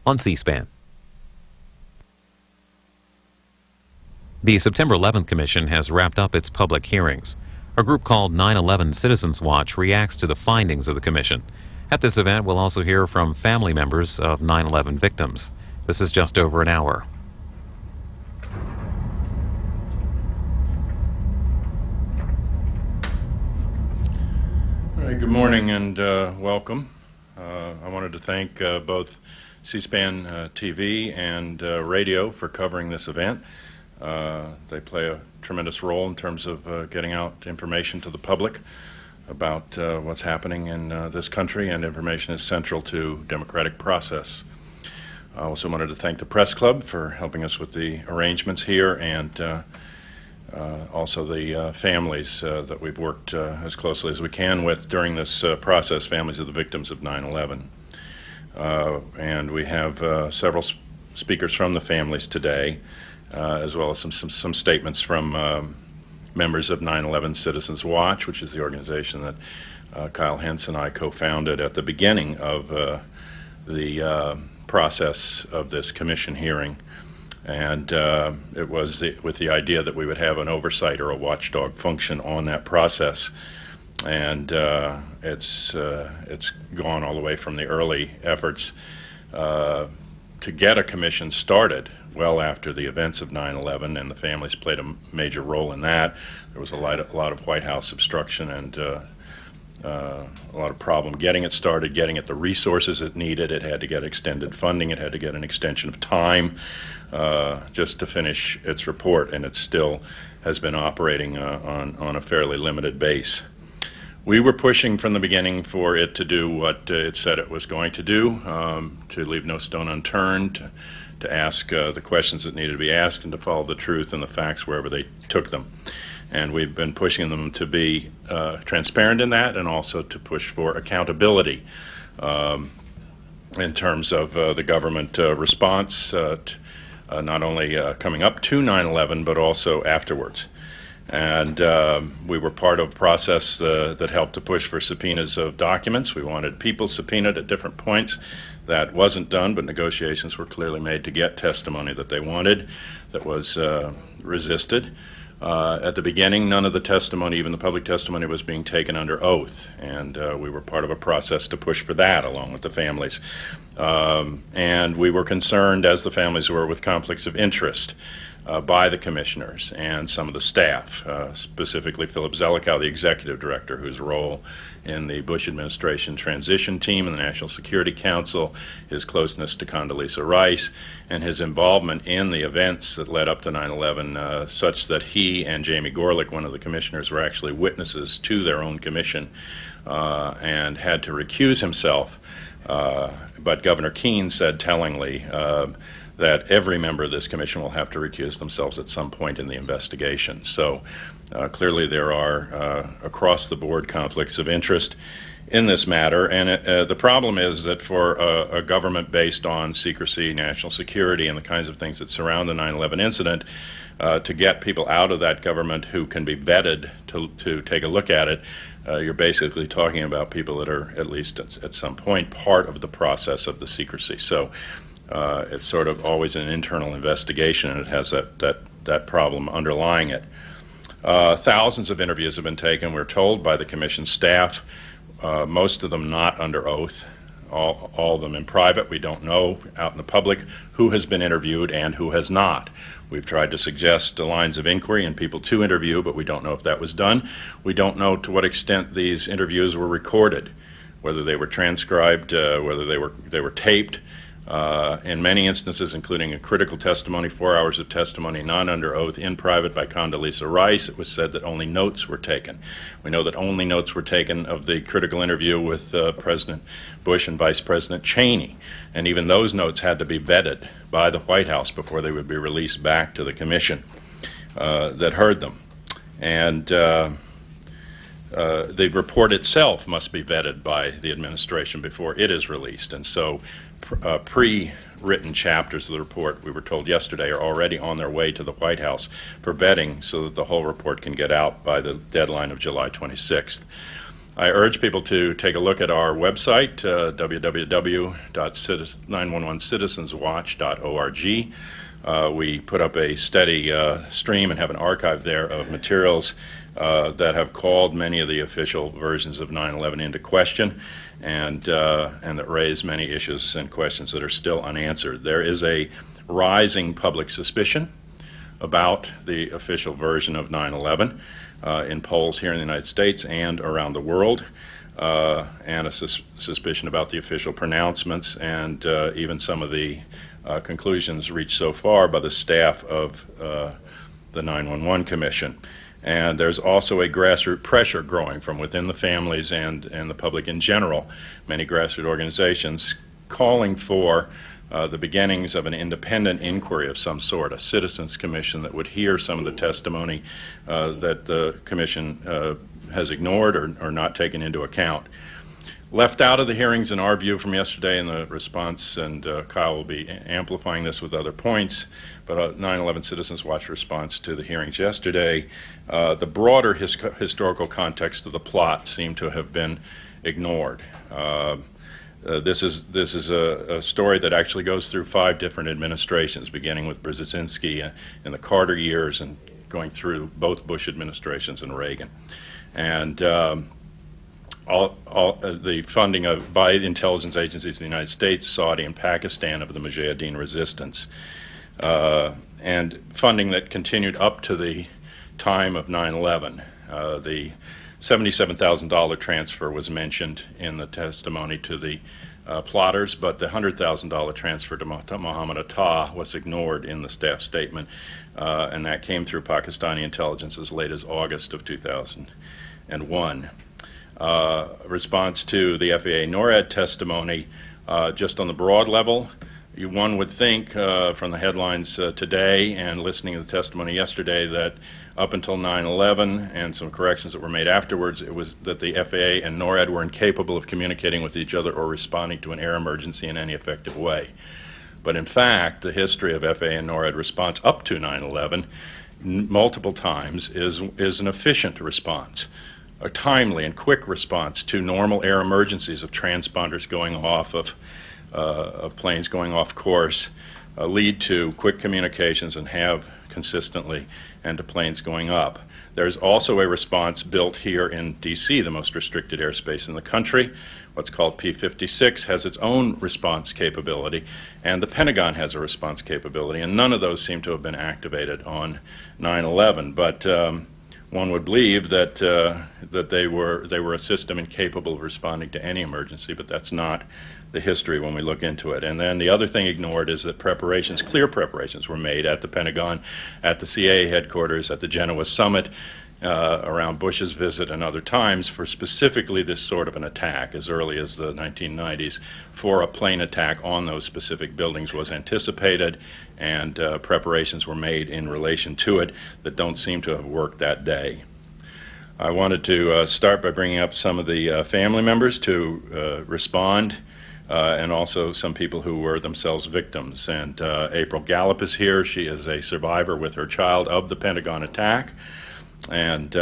on C-SPAN. The September 11th Commission has wrapped up its public hearings. A group called 9/11 CitizensWatch reacts to the findings of the Commission. At this event, we'll also hear from family members of 9/11 victims. This is just over an hour. All right, good morning and welcome. I wanted to thank both C-SPAN TV and radio for covering this event. They play a tremendous role in terms of getting out information to the public about what's happening in this country, and information is central to democratic process. I also wanted to thank the Press Club for helping us with the arrangements here, and also the families that we've worked as closely as we can with during this process, families of the victims of 9/11. And we have several speakers from the families today, as well as some statements from members of 9/11 CitizensWatch, which is the organization that Kyle Hentz and I co-founded at the beginning of the process of this commission hearing. And it was with the idea that we would have an oversight or a watchdog function on that process. And it's gone all the way from the early efforts to get a commission started well after the events of 9/11, and the families played a major role in that. There was a lot of White House obstruction and a lot of problem getting it started, getting it the resources it needed. It had to get extended funding. It had to get an extension of time just to finish its report, and it still has been operating on a fairly limited base. We were pushing from the beginning for it to do what it said it was going to do, to leave no stone unturned, to ask the questions that needed to be asked, and to follow the truth and the facts wherever they took them. And we've been pushing them to be transparent in that, and also to push for accountability in terms of the government response, not only coming up to 9/11, but also afterwards. And we were part of a process that helped to push for subpoenas of documents. We wanted people subpoenaed at different points. That wasn't done, but negotiations were clearly made to get testimony that they wanted that was resisted. At the beginning, none of the testimony, even the public testimony, was being taken under oath, and we were part of a process to push for that along with the families. And we were concerned, as the families were, with conflicts of interest by the commissioners and some of the staff, specifically Philip Zelikow, the executive director, whose role in the Bush administration transition team and the National Security Council, his closeness to Condoleezza Rice, and his involvement in the events that led up to 9/11, such that he and Jamie Gorelick, one of the commissioners, were actually witnesses to their own commission and had to recuse himself. But Governor Keane said tellingly that every member of this commission will have to recuse themselves at some point in the investigation. So clearly there are across-the-board conflicts of interest in this matter, and the problem is that for a government based on secrecy, national security, and the kinds of things that surround the 9/11 incident, to get people out of that government who can be vetted to take a look at it, you're basically talking about people that are, at least at some point, part of the process of the secrecy. So it's sort of always an internal investigation, and it has that problem underlying it. Thousands of interviews have been taken, we're told, by the commission staff, most of them not under oath, all of them in private. We don't know out in the public who has been interviewed and who has not. We've tried to suggest lines of inquiry and people to interview, but we don't know if that was done. We don't know to what extent these interviews were recorded, whether they were transcribed, whether they were taped. In many instances, including a critical testimony, 4 hours of testimony not under oath in private by Condoleezza Rice, it was said that only notes were taken. We know that only notes were taken of the critical interview with President Bush and Vice President Cheney, and even those notes had to be vetted by the White House before they would be released back to the commission that heard them. And the report itself must be vetted by the administration before it is released, and so pre-written chapters of the report, we were told yesterday, are already on their way to the White House for vetting so that the whole report can get out by the deadline of July 26th. I urge people to take a look at our website, www.911citizenswatch.org. We put up a steady stream and have an archive there of materials that have called many of the official versions of 9/11 into question, and that raise many issues and questions that are still unanswered. There is a rising public suspicion about the official version of 9/11 in polls here in the United States and around the world, and a suspicion about the official pronouncements and even some of the conclusions reached so far by the staff of the 911 Commission. And there's also a grassroots pressure growing from within the families and the public in general, many grassroots organizations calling for the beginnings of an independent inquiry of some sort, a citizens commission that would hear some of the testimony that the commission has ignored or not taken into account. Left out of the hearings, in our view, from yesterday in the response, and Kyle will be amplifying this with other points, but 9/11 Citizens Watch response to the hearings yesterday, the broader historical context of the plot seemed to have been ignored. This is a story that actually goes through 5 different administrations, beginning with Brzezinski in the Carter years and going through both Bush administrations and Reagan. And the funding by intelligence agencies in the United States, Saudi, and Pakistan of the Mujahideen resistance, and funding that continued up to the time of 9/11. The $77,000 transfer was mentioned in the testimony to the plotters, but the $100,000 transfer to Mohammed Atta was ignored in the staff statement, and that came through Pakistani intelligence as late as August of 2001. Response to the FAA NORAD testimony, just on the broad level, one would think from the headlines today and listening to the testimony yesterday that up until 9/11 and some corrections that were made afterwards, it was that the FAA and NORAD were incapable of communicating with each other or responding to an air emergency in any effective way. But in fact, the history of FAA and NORAD response up to 9/11 multiple times is an efficient response, a timely and quick response to normal air emergencies of transponders going off, of planes going off course, lead to quick communications and have consistently, and to planes going up. There's also a response built here in D.C., the most restricted airspace in the country. What's called P-56 has its own response capability, and the Pentagon has a response capability, and none of those seem to have been activated on 9/11. But one would believe that they were a system incapable of responding to any emergency, but that's not the history when we look into it. And then the other thing ignored is that clear preparations were made at the Pentagon, at the CIA headquarters, at the Genoa summit, around Bush's visit and other times for specifically this sort of an attack as early as the 1990s. For a plane attack on those specific buildings was anticipated, and preparations were made in relation to it that don't seem to have worked that day. I wanted to start by bringing up some of the family members to respond, and also some people who were themselves victims. And April Gallup is here. She is a survivor with her child of the Pentagon attack. And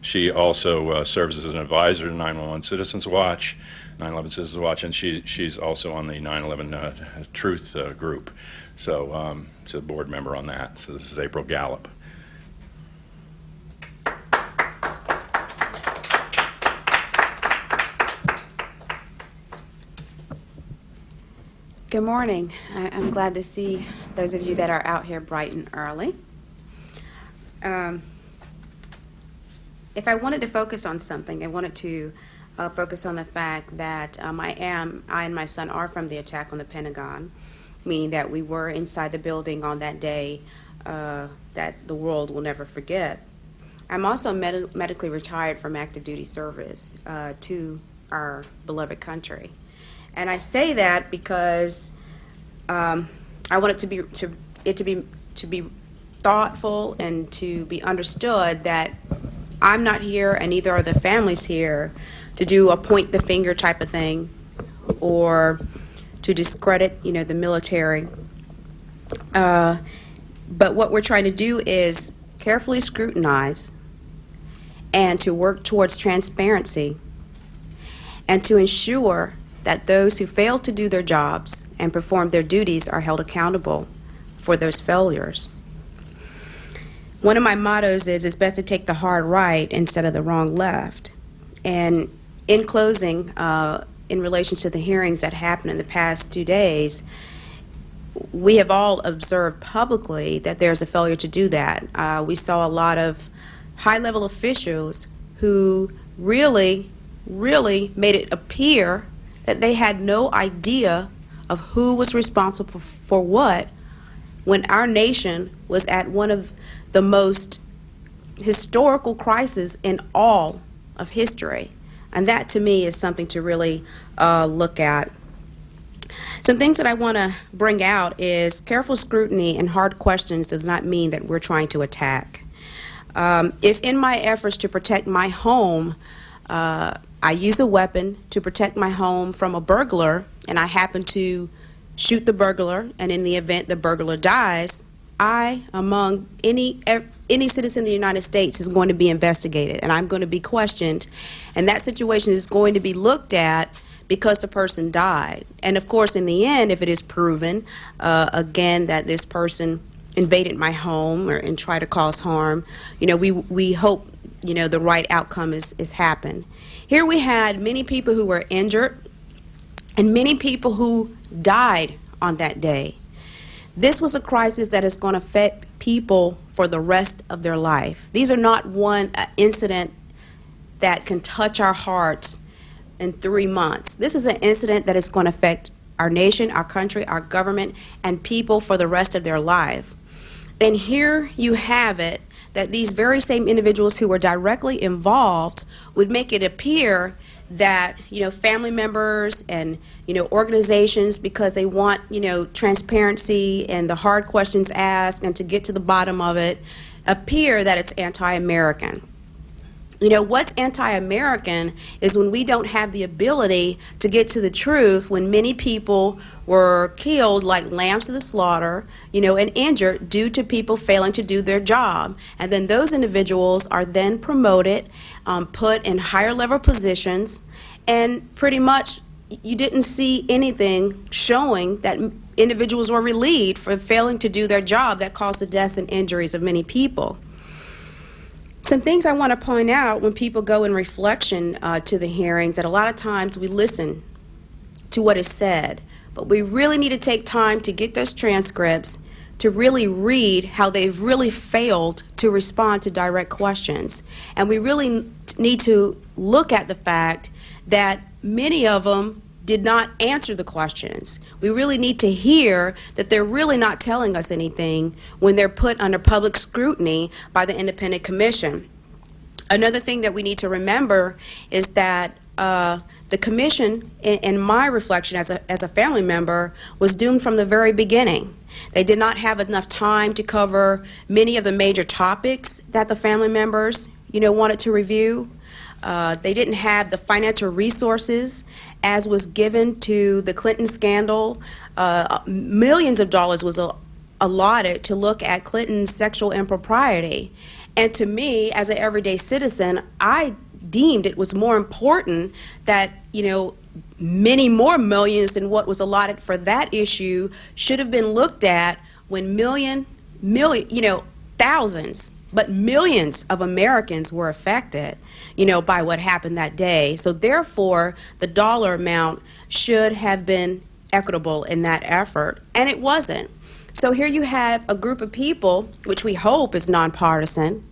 she also serves as an advisor to 911 Citizens Watch, 9/11 Citizens Watch, and she's also on the 9/11 Truth group. So she's a board member on that. So this is April Gallup. Good morning. I'm glad to see those of you that are out here bright and early. If I wanted to focus on something, I wanted to focus on the fact that I and my son are from the attack on the Pentagon, meaning that we were inside the building on that day that the world will never forget. I'm also medically retired from active duty service to our beloved country. And I say that because I want it to be thoughtful and to be understood that I'm not here, and neither are the families here, to do a point the finger type of thing or to discredit, the military. But what we're trying to do is carefully scrutinize and to work towards transparency and to ensure that those who fail to do their jobs and perform their duties are held accountable for those failures. One of my mottos is, it's best to take the hard right instead of the wrong left. And in closing, in relation to the hearings that happened in the past 2 days, we have all observed publicly that there's a failure to do that. We saw a lot of high-level officials who really made it appear that they had no idea of who was responsible for what when our nation was at one of the most historical crises in all of history. And that, to me, is something to really look at. Some things that I want to bring out is careful scrutiny and hard questions does not mean that we're trying to attack. If in my efforts to protect my home, I use a weapon to protect my home from a burglar, and I happen to shoot the burglar, and in the event the burglar dies, I, among any citizen of the United States, is going to be investigated, and I'm going to be questioned, and that situation is going to be looked at because the person died. And of course, in the end, if it is proven, again, that this person invaded my home and tried to cause harm, we hope, the right outcome is happened. Here we had many people who were injured and many people who died on that day. This was a crisis that is going to affect people for the rest of their life. These are not one incident that can touch our hearts in 3 months. This is an incident that is going to affect our nation, our country, our government, and people for the rest of their life. And here you have it, that these very same individuals who were directly involved would make it appear that, family members and, organizations, because they want, transparency and the hard questions asked and to get to the bottom of it, appear that it's anti-American. What's anti-American is when we don't have the ability to get to the truth, when many people were killed like lambs to the slaughter, and injured due to people failing to do their job. And then those individuals are then promoted, put in higher level positions, and pretty much you didn't see anything showing that individuals were relieved for failing to do their job that caused the deaths and injuries of many people. Some things I want to point out when people go in reflection to the hearings, that a lot of times we listen to what is said, but we really need to take time to get those transcripts to really read how they've really failed to respond to direct questions. And we really need to look at the fact that many of them did not answer the questions. We really need to hear that they're really not telling us anything when they're put under public scrutiny by the independent commission. Another thing that we need to remember is that the commission, in my reflection as a family member, was doomed from the very beginning. They did not have enough time to cover many of the major topics that the family members, wanted to review. They didn't have the financial resources as was given to the Clinton scandal. Millions of dollars was allotted to look at Clinton's sexual impropriety. And to me, as an everyday citizen, I deemed it was more important that, many more millions than what was allotted for that issue should have been looked at when thousands, but millions of Americans were affected, by what happened that day. So therefore, the dollar amount should have been equitable in that effort, and it wasn't. So here you have a group of people, which we hope is nonpartisan,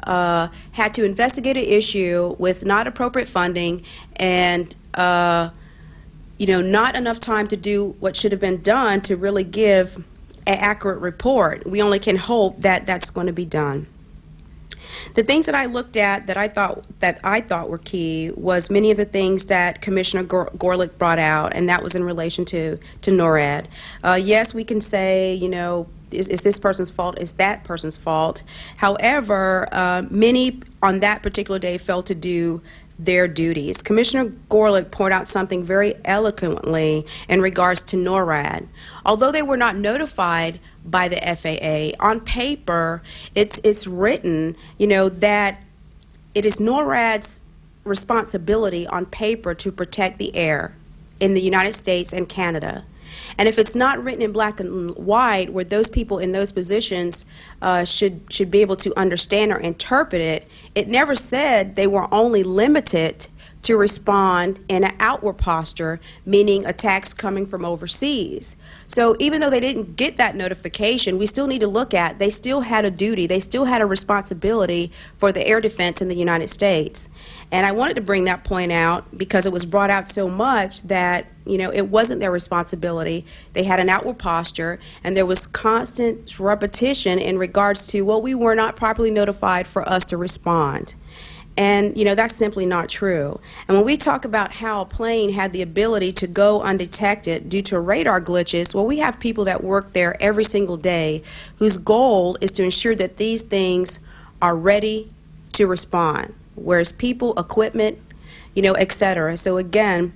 had to investigate an issue with not appropriate funding and, not enough time to do what should have been done to really give an accurate report. We only can hope that that's going to be done. The things that I looked at that I thought were key was many of the things that Commissioner Gorelick brought out, and that was in relation to NORAD. Yes, we can say, is this person's fault? Is that person's fault? However, many on that particular day failed to do their duties. Commissioner Gorelick pointed out something very eloquently in regards to NORAD. Although they were not notified by the FAA, on paper, it's written, that it is NORAD's responsibility on paper to protect the air in the United States and Canada. And if it's not written in black and white, where those people in those positions should be able to understand or interpret it, it never said they were only limited to respond in an outward posture, meaning attacks coming from overseas. So even though they didn't get that notification, we still need to look at, they still had a duty, they still had a responsibility for the air defense in the United States. And I wanted to bring that point out because it was brought out so much that, you know, it wasn't their responsibility. They had an outward posture, and there was constant repetition in regards to, well, we were not properly notified for us to respond. And, you know, that's simply not true. And when we talk about how a plane had the ability to go undetected due to radar glitches, well, we have people that work there every single day whose goal is to ensure that these things are ready to respond, whereas people, equipment, you know, et cetera. So again,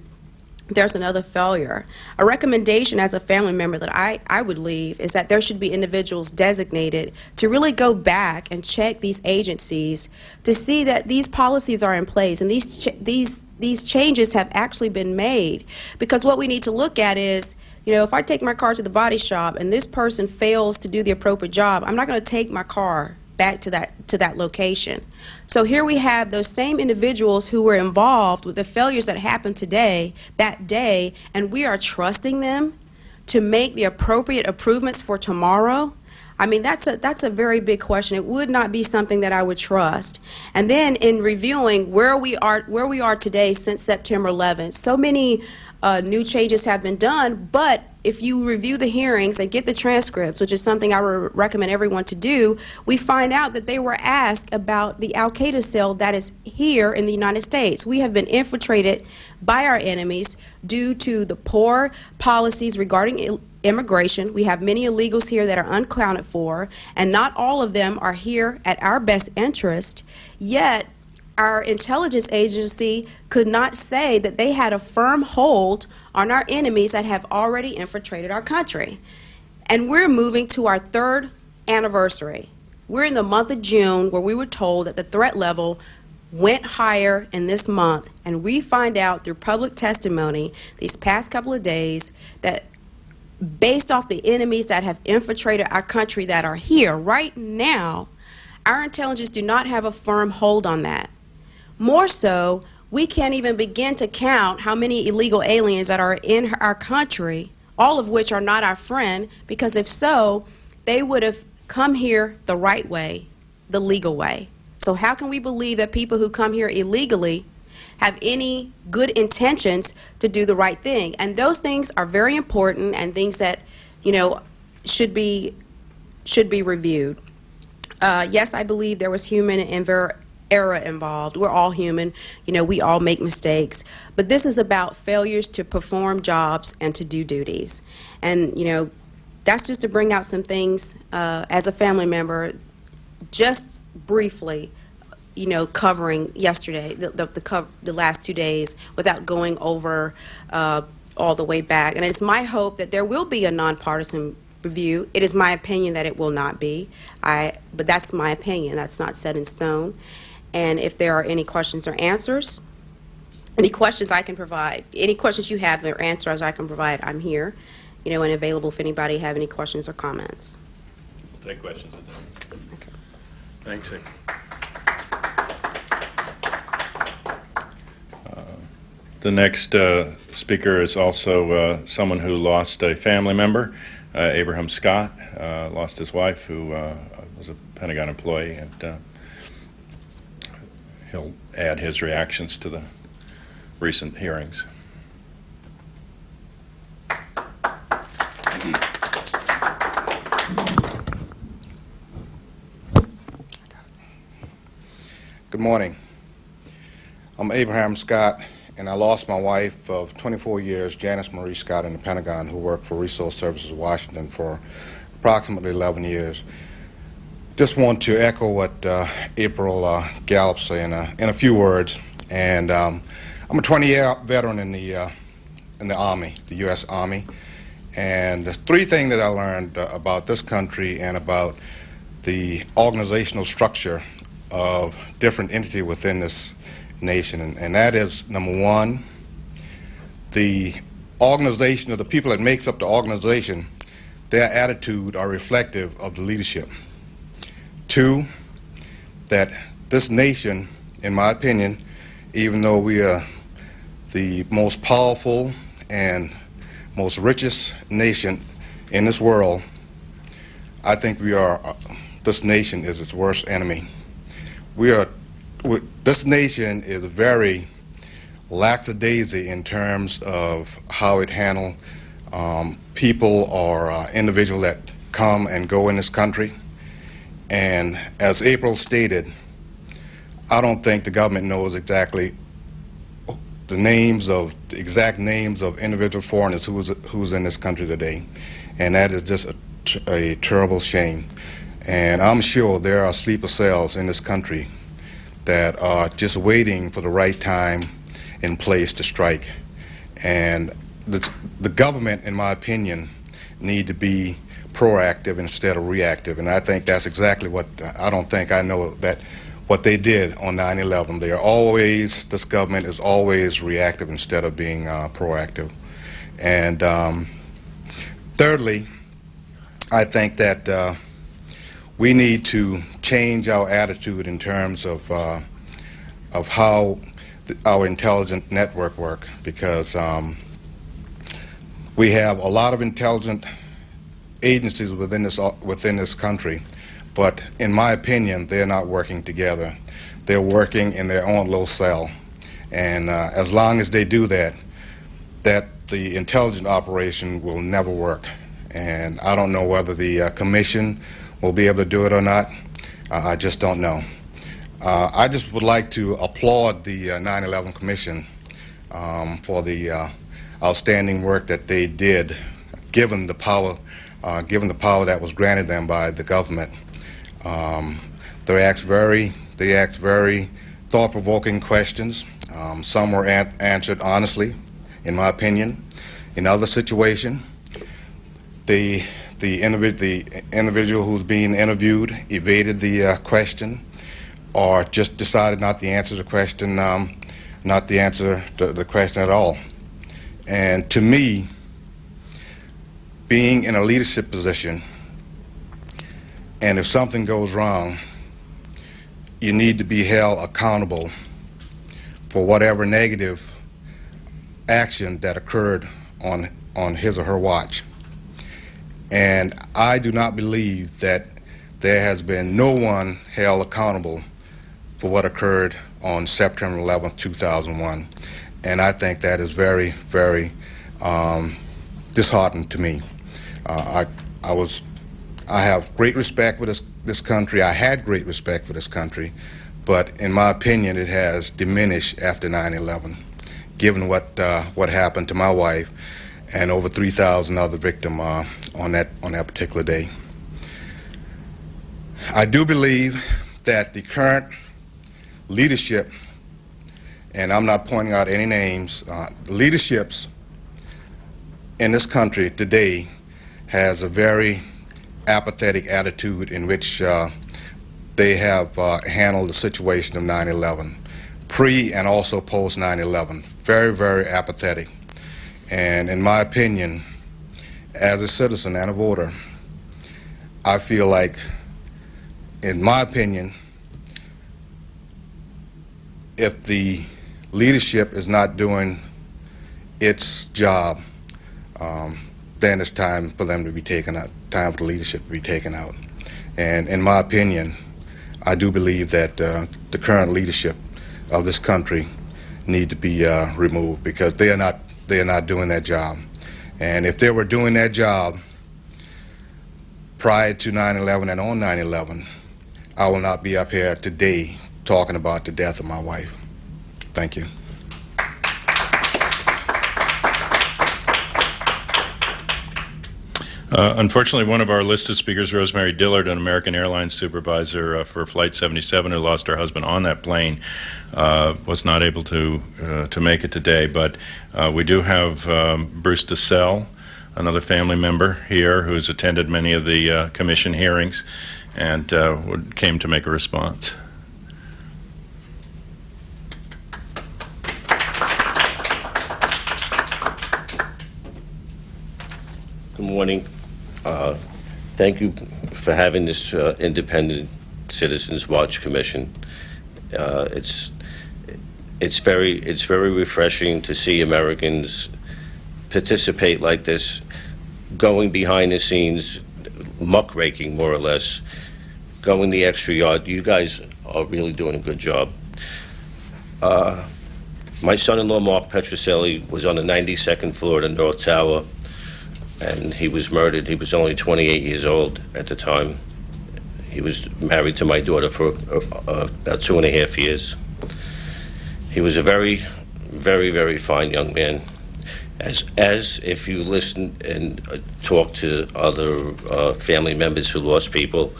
there's another failure. A recommendation as a family member that I would leave is that there should be individuals designated to really go back and check these agencies to see that these policies are in place and these changes have actually been made. Because what we need to look at is, you know, if I take my car to the body shop and this person fails to do the appropriate job, I'm not going to take my car back to that location. So here we have those same individuals who were involved with the failures that happened that day, and we are trusting them to make the appropriate improvements for tomorrow. I mean, that's a very big question. It would not be something that I would trust. And then in reviewing where we are today since September 11th, so many new changes have been done, but if you review the hearings and get the transcripts, which is something I would recommend everyone to do, we find out that they were asked about the Al-Qaeda cell that is here in the United States. We have been infiltrated by our enemies due to the poor policies regarding immigration. We have many illegals here that are unaccounted for, and not all of them are here at our best interest, yet our intelligence agency could not say that they had a firm hold on our enemies that have already infiltrated our country. And we're moving to our 3rd anniversary. We're in the month of June where we were told that the threat level went higher in this month, and we find out through public testimony these past couple of days that based off the enemies that have infiltrated our country that are here right now, our intelligence do not have a firm hold on that. More so, we can't even begin to count how many illegal aliens that are in our country, all of which are not our friend, because if so, they would have come here the right way, the legal way. So how can we believe that people who come here illegally have any good intentions to do the right thing? And those things are very important and things that, you know, should be reviewed. Yes, I believe there was human error involved. We're all human. You know, we all make mistakes. But this is about failures to perform jobs and to do duties. And, you know, that's just to bring out some things as a family member, just briefly, you know, covering yesterday, the last 2 days, without going over all the way back. And it's my hope that there will be a nonpartisan review. It is my opinion that it will not be. But that's my opinion. That's not set in stone. And if there are any questions or answers, any questions I can provide, any questions you have or answers I can provide, I'm here, you know, and available if anybody have any questions or comments. We'll take questions at that. Okay. Thanks. The next speaker is also someone who lost a family member, Abraham Scott, lost his wife, who was a Pentagon employee, and he'll add his reactions to the recent hearings. Good morning. I'm Abraham Scott, and I lost my wife of 24 years, Janice Marie Scott, in the Pentagon, who worked for Resource Services Washington for approximately 11 years. Just want to echo what April Gallup said in a few words. And I'm a 20-year veteran in the Army, the U.S. Army. And there's 3 things that I learned about this country and about the organizational structure of different entities within this nation, and that is, number one, the organization, or the people that makes up the organization, their attitude are reflective of the leadership. Two, that this nation, in my opinion, even though we are the most powerful and most richest nation in this world, I think this nation is its worst enemy. This nation is very lackadaisy in terms of how it handles people or individuals that come and go in this country. And as April stated, I don't think the government knows exactly the exact names of individual foreigners who's in this country today, and that is just a terrible shame. And I'm sure there are sleeper cells in this country that are just waiting for the right time and place to strike. And the government, in my opinion, need to be proactive instead of reactive. And I think that's exactly what I know that what they did on 9/11. This government is always reactive instead of being proactive. And thirdly, I think that we need to change our attitude in terms of how our intelligence network work, because we have a lot of intelligent agencies within this country, but in my opinion, they're not working together. They're working in their own little cell, and as long as they do that, the intelligence operation will never work. And I don't know whether the commission will be able to do it or not. I just don't know. I just would like to applaud the 9/11 Commission for the outstanding work that they did, given the power that was granted them by the government. They asked very thought-provoking questions. Some were answered honestly, in my opinion. In other situations, the individual who's being interviewed evaded the question, or just decided not to answer the question, not to answer the question at all. And to me, being in a leadership position, and if something goes wrong, you need to be held accountable for whatever negative action that occurred on his or her watch. And I do not believe that there has been no one held accountable for what occurred on September 11th, 2001. And I think that is very, very disheartening to me. I have great respect for this country. I had great respect for this country, but in my opinion, it has diminished after 9/11, given what happened to my wife and over 3,000 other victims on that particular day. I do believe that the current leadership, and I'm not pointing out any names, leaderships in this country today has a very apathetic attitude in which they have handled the situation of 9/11, pre and also post 9/11. Very, very apathetic. And in my opinion, as a citizen and a voter, I feel like, in my opinion, if the leadership is not doing its job, then it's time for them to be taken out, time for the leadership to be taken out. And in my opinion, I do believe that the current leadership of this country need to be removed, because they are not doing their job. And if they were doing their job prior to 9/11 and on 9/11, I will not be up here today talking about the death of my wife. Thank you. Unfortunately, one of our listed speakers, Rosemary Dillard, an American Airlines supervisor for Flight 77 who lost her husband on that plane, was not able to make it today. But we do have Bruce DeSell, another family member here who's attended many of the commission hearings and came to make a response. Good morning. Thank you for having this independent Citizens Watch Commission. It's very refreshing to see Americans participate like this, going behind the scenes, muckraking more or less, going the extra yard. You guys are really doing a good job. My son-in-law, Mark Petroselli, was on the 92nd floor of the North Tower, and he was murdered. He was only 28 years old at the time. He was married to my daughter for about 2.5 years. He was a very, very, very fine young man. As if you listen and talk to other family members who lost people,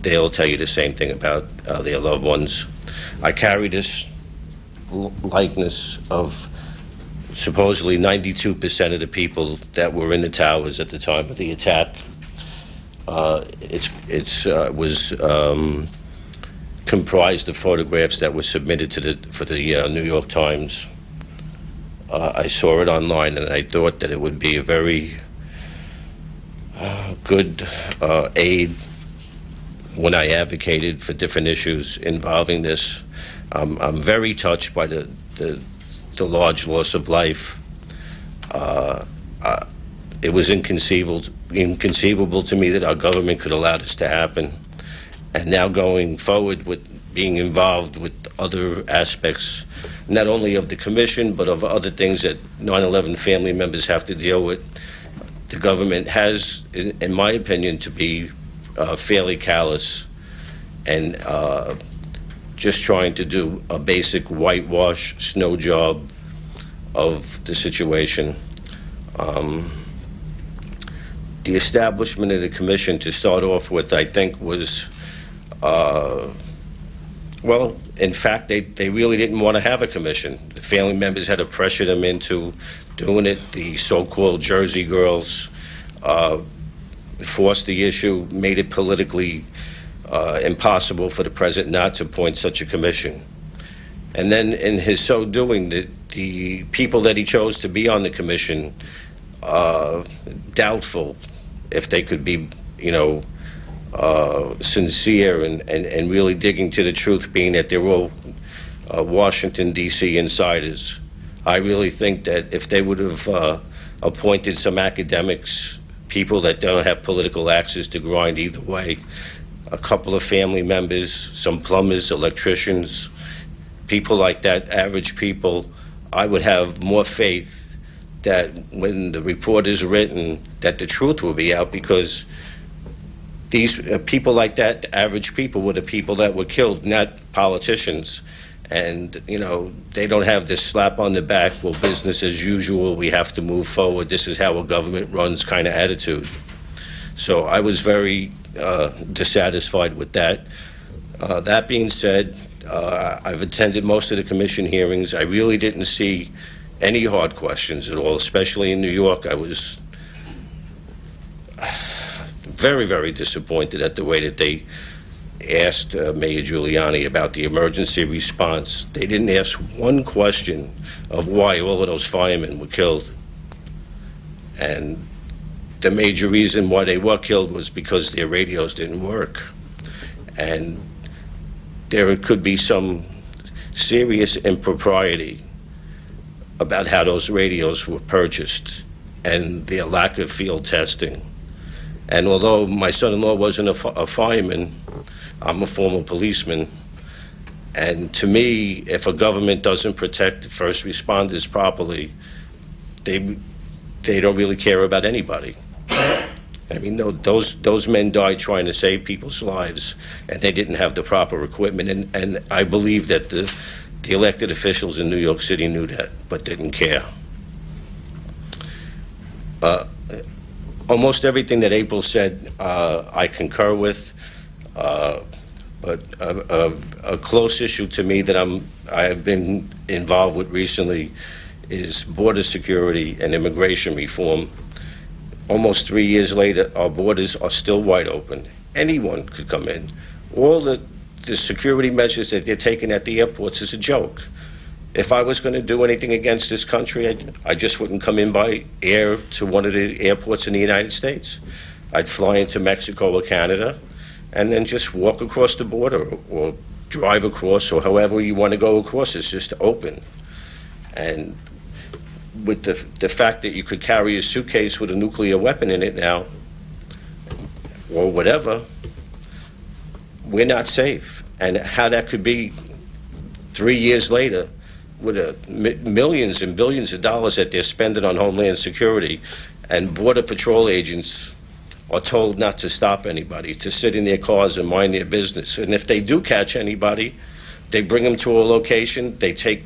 they'll tell you the same thing about their loved ones. I carry this likeness of supposedly 92% of the people that were in the towers at the time of the attack. It was comprised of photographs that were submitted for the New York Times. I saw it online, and I thought that it would be a very good aid when I advocated for different issues involving this. I'm very touched by the large loss of life. It was inconceivable to me that our government could allow this to happen. And now going forward with being involved with other aspects, not only of the commission, but of other things that 9/11 family members have to deal with, the government has, in my opinion, to be fairly callous and just trying to do a basic whitewash snow job of the situation. The establishment of the commission, to start off with, I think was, well, in fact, they really didn't want to have a commission. The family members had to pressure them into doing it. The so-called Jersey girls forced the issue, made it politically impossible for the president not to appoint such a commission. And then in his so doing, the people that he chose to be on the commission, doubtful if they could be, sincere and really digging to the truth, being that they're all Washington, D.C. insiders. I really think that if they would have appointed some academics, people that don't have political axes to grind either way, a couple of family members, some plumbers, electricians, people like that, average people, I would have more faith that when the report is written, that the truth will be out, because these people like that, average people, were the people that were killed, not politicians. And, they don't have this slap on the back, well, business as usual, we have to move forward, this is how a government runs kind of attitude. So I was very dissatisfied with that. That being said, I've attended most of the commission hearings. I really didn't see any hard questions at all, especially in New York. I was very, very disappointed at the way that they asked Mayor Giuliani about the emergency response. They didn't ask one question of why all of those firemen were killed. And the major reason why they were killed was because their radios didn't work. And there could be some serious impropriety about how those radios were purchased and their lack of field testing. And although my son-in-law wasn't a fireman, I'm a former policeman. And to me, if a government doesn't protect the first responders properly, they don't really care about anybody. I mean, those men died trying to save people's lives, and they didn't have the proper equipment. And I believe that the elected officials in New York City knew that, but didn't care. Almost everything that April said, I concur with. But a close issue to me that I have been involved with recently is border security and immigration reform. Almost 3 years later, our borders are still wide open. Anyone could come in. All the security measures that they're taking at the airports is a joke. If I was going to do anything against this country, I just wouldn't come in by air to one of the airports in the United States. I'd fly into Mexico or Canada and then just walk across the border or drive across, or however you want to go across. It's just open. And with the fact that you could carry a suitcase with a nuclear weapon in it now, or whatever, we're not safe. And how that could be 3 years later, with millions and billions of dollars that they're spending on Homeland Security, and Border Patrol agents are told not to stop anybody, to sit in their cars and mind their business. And if they do catch anybody, they bring them to a location, they take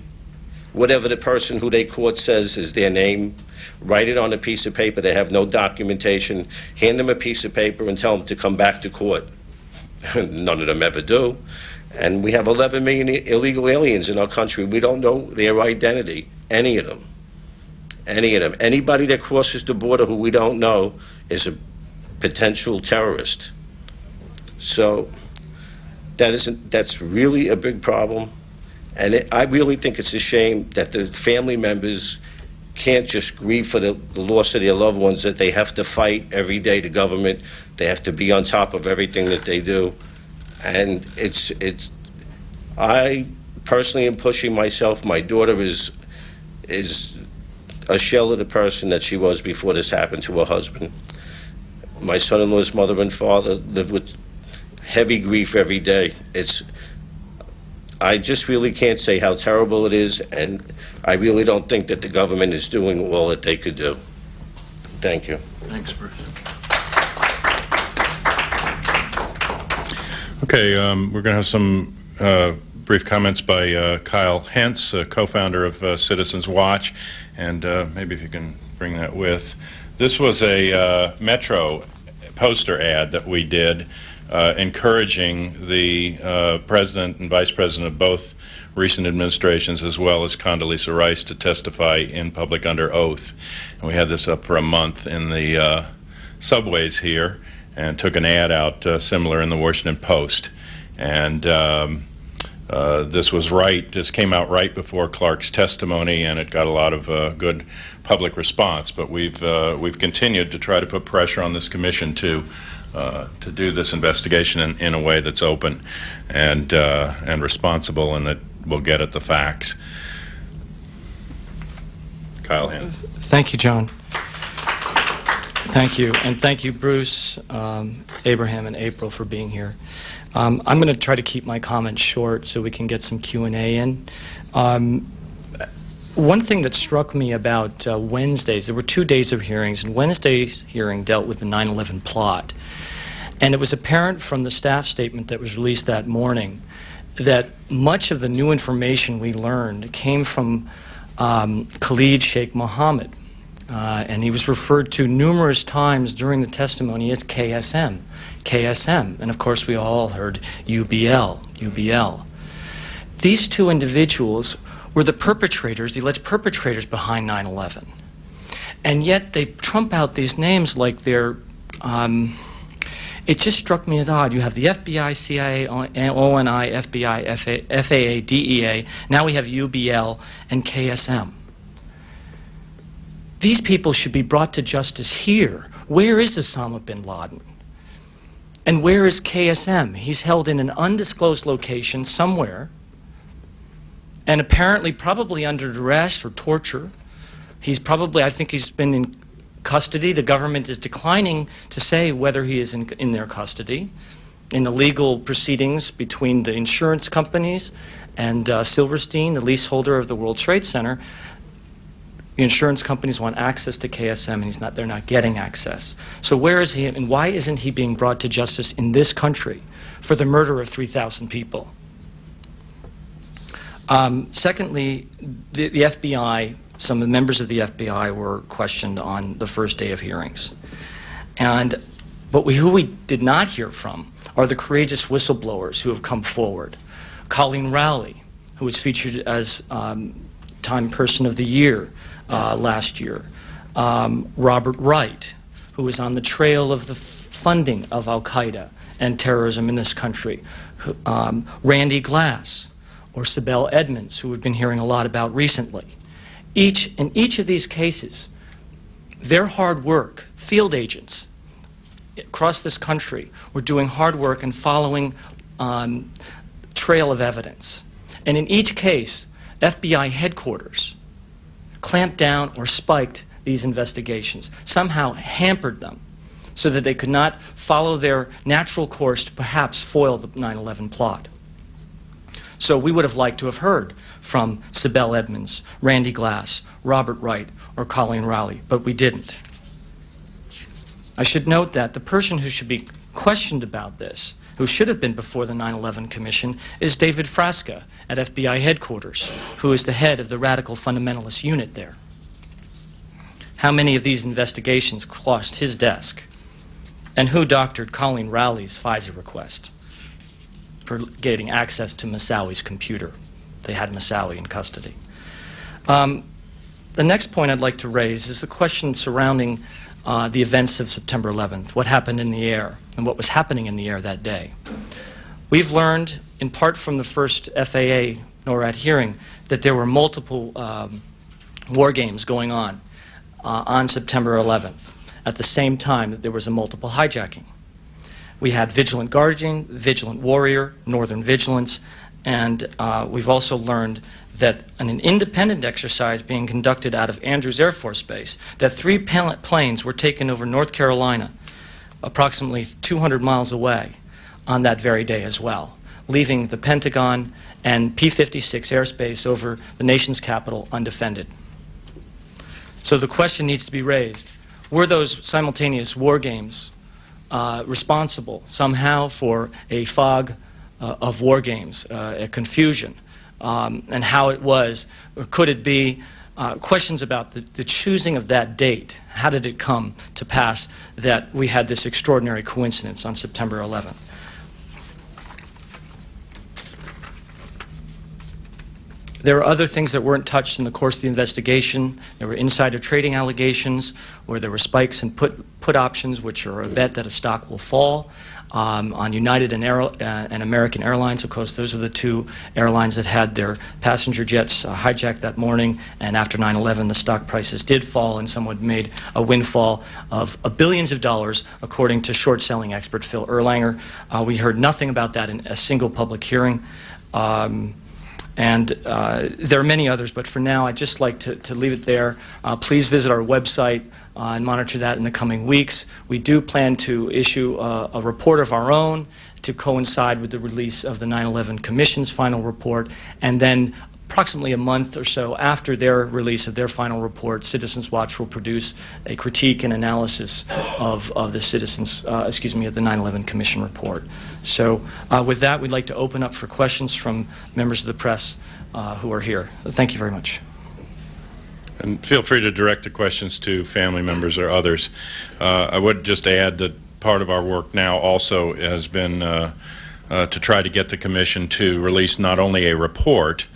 whatever the person who they caught says is their name, write it on a piece of paper, they have no documentation, hand them a piece of paper and tell them to come back to court. None of them ever do. And we have 11 million illegal aliens in our country. We don't know their identity, any of them. Any of them. Anybody that crosses the border who we don't know is a potential terrorist. So that's really a big problem. And I really think it's a shame that the family members can't just grieve for the loss of their loved ones, that they have to fight every day the government. They have to be on top of everything that they do. And I personally am pushing myself. My daughter is a shell of the person that she was before this happened to her husband. My son-in-law's mother and father live with heavy grief every day. I just really can't say how terrible it is, and I really don't think that the government is doing all that they could do. Thank you. Thanks, Bruce. Okay, we're going to have some brief comments by Kyle Hentz, co-founder of CitizensWatch, and maybe if you can bring that with. This was a Metro poster ad that we did encouraging the president and vice president of both recent administrations, as well as Condoleezza Rice, to testify in public under oath. And we had this up for a month in the subways here, and took an ad out similar in the Washington Post. And this came out right before Clark's testimony, and it got a lot of good public response. But we've continued to try to put pressure on this commission to do this investigation in a way that's open and responsible, and that will get at the facts. Kyle Hentz. Thank you, John. Thank you, and thank you, Bruce, Abraham, and April for being here. I'm going to try to keep my comments short so we can get some Q&A in. One thing that struck me about Wednesdays, there were 2 days of hearings, and Wednesday's hearing dealt with the 9/11 plot. And it was apparent from the staff statement that was released that morning that much of the new information we learned came from Khalid Sheikh Mohammed. And he was referred to numerous times during the testimony as KSM, KSM. And of course we all heard UBL, UBL. These two individuals were the perpetrators, the alleged perpetrators behind 9/11. And yet they trump out these names like they're, it just struck me as odd. You have the FBI, CIA, ONI, FBI, FAA, DEA, now we have UBL and KSM. These people should be brought to justice here. Where is Osama bin Laden? And where is KSM? He's held in an undisclosed location somewhere, and apparently probably under duress or torture. He's probably, I think he's been in custody. The government is declining to say whether he is in their custody. In the legal proceedings between the insurance companies and Silverstein, the leaseholder of the World Trade Center, the insurance companies want access to KSM, and they're not getting access. So where is he, and why isn't he being brought to justice in this country for the murder of 3,000 people? Secondly, the FBI, some of the members of the FBI were questioned on the first day of hearings. But who we did not hear from are the courageous whistleblowers who have come forward. Colleen Rowley, who was featured as Time Person of the Year last year. Robert Wright, who was on the trail of the funding of al-Qaeda and terrorism in this country. Randy Glass, or Sibel Edmonds, who we've been hearing a lot about recently. In each of these cases, their hard work, field agents across this country were doing hard work and following trail of evidence. And in each case, FBI headquarters clamped down or spiked these investigations, somehow hampered them so that they could not follow their natural course to perhaps foil the 9/11 plot. So we would have liked to have heard from Sibel Edmonds, Randy Glass, Robert Wright, or Colleen Rowley, but we didn't. I should note that the person who should be questioned about this, who should have been before the 9/11 Commission, is David Frasca at FBI headquarters, who is the head of the radical fundamentalist unit there. How many of these investigations crossed his desk? And who doctored Colleen Rowley's FISA request for getting access to Moussaoui's computer? They had Moussaoui in custody. The next point I'd like to raise is the question surrounding the events of September 11th, what happened in the air, and what was happening in the air that day. We've learned, in part from the first FAA NORAD hearing, that there were multiple war games going on September 11th, at the same time that there was a multiple hijacking. We had Vigilant Guardian, Vigilant Warrior, Northern Vigilance, and we've also learned that in an independent exercise being conducted out of Andrews Air Force Base, that 3 planes were taken over North Carolina, approximately 200 miles away, on that very day as well, leaving the Pentagon and P-56 airspace over the nation's capital undefended. So the question needs to be raised, were those simultaneous war games responsible somehow for a fog of war games, a confusion, and how it was, or could it be, questions about the choosing of that date. How did it come to pass that we had this extraordinary coincidence on September 11th? There were other things that weren't touched in the course of the investigation. There were insider trading allegations, where there were spikes in put options, which are a bet that a stock will fall. On United and American Airlines, of course, those are the two airlines that had their passenger jets hijacked that morning, and after 9/11 the stock prices did fall, and someone made a windfall of billions of dollars, according to short-selling expert Phil Erlanger. We heard nothing about that in a single public hearing. And there are many others, but for now I'd just like to leave it there. Please visit our website and monitor that in the coming weeks. We do plan to issue a report of our own to coincide with the release of the 9/11 Commission's final report, and then approximately a month or so after their release of their final report, CitizensWatch will produce a critique and analysis of the of the 9/11 Commission report. So with that, we'd like to open up for questions from members of the press who are here. Thank you very much. And feel free to direct the questions to family members or others. I would just add that part of our work now also has been to try to get the Commission to release not only a report,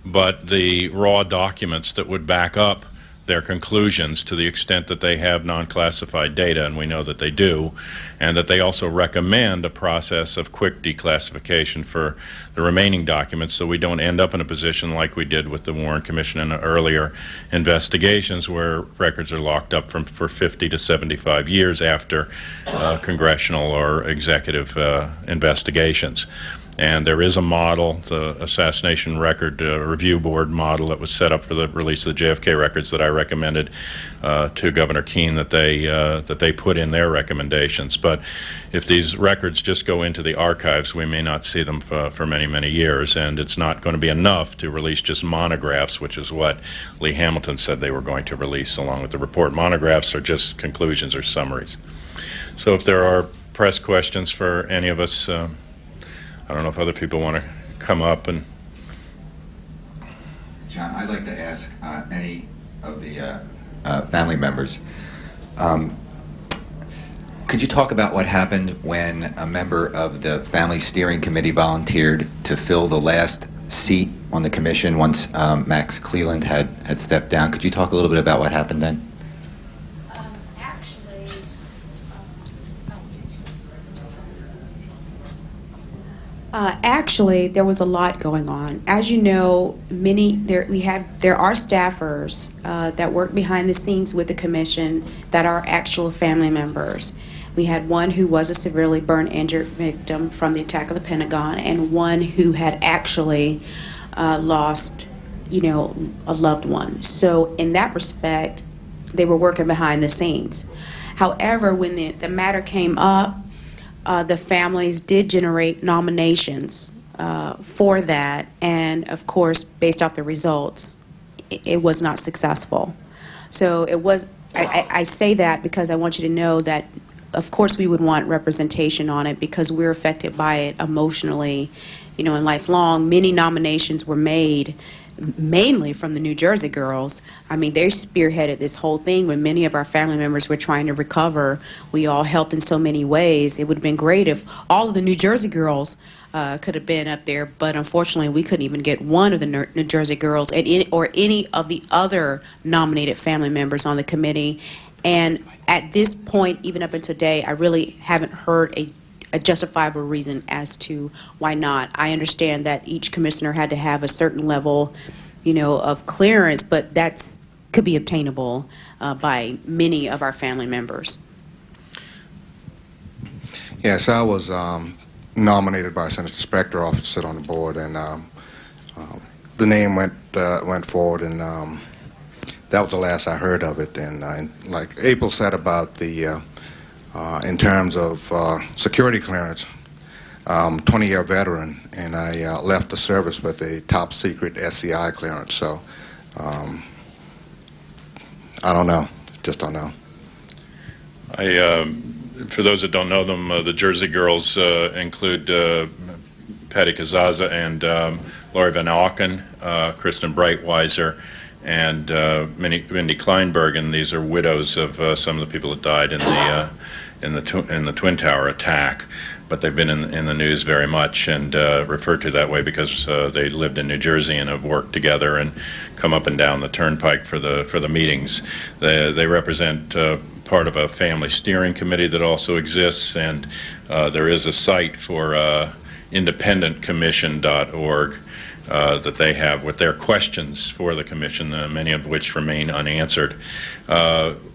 but the raw documents that would back up their conclusions to the extent that they have non-classified data, and we know that they do, and that they also recommend a process of quick declassification for the remaining documents so we don't end up in a position like we did with the Warren Commission and earlier investigations where records are locked up for 50 to 75 years after congressional or executive investigations. And there is a model, the Assassination Record Review Board model that was set up for the release of the JFK records that I recommended to Governor Keane that they put in their recommendations. But if these records just go into the archives, we may not see them for many, many years, and it's not going to be enough to release just monographs, which is what Lee Hamilton said they were going to release along with the report. Monographs are just conclusions or summaries. So if there are press questions for any of us, I don't know if other people want to come up and... John, I'd like to ask any of the family members, could you talk about what happened when a member of the Family Steering Committee volunteered to fill the last seat on the commission once Max Cleland had stepped down? Could you talk a little bit about what happened then? Actually, there was a lot going on. As you know, there are staffers that work behind the scenes with the commission that are actual family members. We had one who was a severely burned injured victim from the attack of the Pentagon, and one who had actually lost, a loved one. So in that respect, they were working behind the scenes. However, when the matter came up, the families did generate nominations for that, and of course, based off the results, it was not successful. So it was. I say that because I want you to know that, of course, we would want representation on it because we're affected by it emotionally, and lifelong. Many nominations were made, mainly from the New Jersey girls. I mean, they spearheaded this whole thing when many of our family members were trying to recover. We all helped in so many ways. It would have been great if all of the New Jersey girls could have been up there, but unfortunately, we couldn't even get one of the New Jersey girls or any of the other nominated family members on the committee. And at this point, even up until today, I really haven't heard a justifiable reason as to why not. I understand that each commissioner had to have a certain level, of clearance, but that's could be obtainable by many of our family members. Yes, I was nominated by Senator Spector to sit on the board, and the name went forward, and that was the last I heard of it. And like April said about the in terms of security clearance, 20-year veteran, and I left the service with a top secret SCI clearance. So I don't know, just don't know. For those that don't know them, the Jersey girls include Patty Kazaza and Lori Van Auken, Kristen Breitweiser, and Mindy Kleinberg, and these are widows of some of the people that died in the Twin Tower attack. But they've been in the news very much and referred to that way because they lived in New Jersey and have worked together and come up and down the turnpike for the meetings. They represent part of a family steering committee that also exists, and there is a site for independentcommission.org that they have with their questions for the commission, many of which remain unanswered.